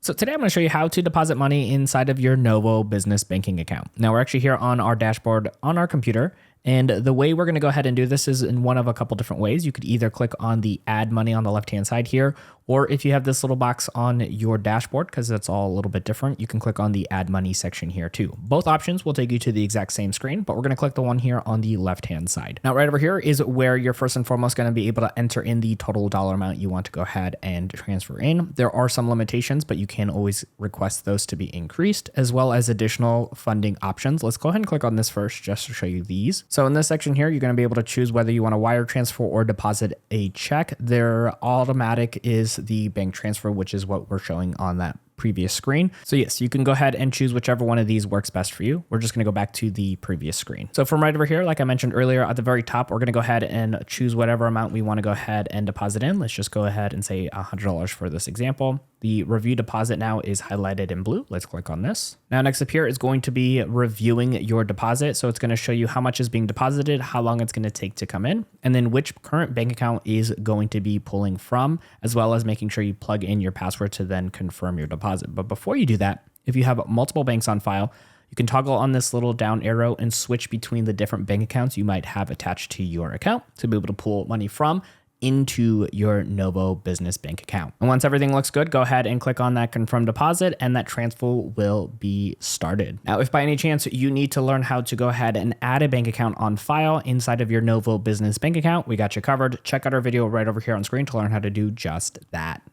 So today I'm going to show you how to deposit money inside of your Novo business banking account. Now we're actually here on our dashboard on our computer. And the way we're going to go ahead and do this is in one of a couple different ways. You could either click on the add money on the left-hand side here, or if you have this little box on your dashboard, because it's all a little bit different, you can click on the add money section here too. Both options will take you to the exact same screen, but we're going to click the one here on the left-hand side. Now right over here is where you're first and foremost going to be able to enter in the total dollar amount you want to go ahead and transfer in. There are some limitations, but you can always request those to be increased, as well as additional funding options. Let's go ahead and click on this first just to show you these. So in this section here, you're going to be able to choose whether you want to wire transfer or deposit a check. Their automatic is the bank transfer, which is what we're showing on that previous screen. So yes, you can go ahead and choose whichever one of these works best for you. We're just going to go back to the previous screen. So from right over here, like I mentioned earlier, at the very top, we're going to go ahead and choose whatever amount we want to go ahead and deposit in. Let's just go ahead and say $100 for this example. The review deposit now is highlighted in blue. Let's click on this. Now next up here is going to be reviewing your deposit. So it's going to show you how much is being deposited, how long it's going to take to come in, and then which current bank account is going to be pulling from, as well as making sure you plug in your password to then confirm your deposit. But before you do that, if you have multiple banks on file, you can toggle on this little down arrow and switch between the different bank accounts you might have attached to your account to be able to pull money from into your Novo business bank account. And once everything looks good, go ahead and click on that confirm deposit and that transfer will be started. Now, if by any chance you need to learn how to go ahead and add a bank account on file inside of your Novo business bank account, we got you covered. Check out our video right over here on screen to learn how to do just that.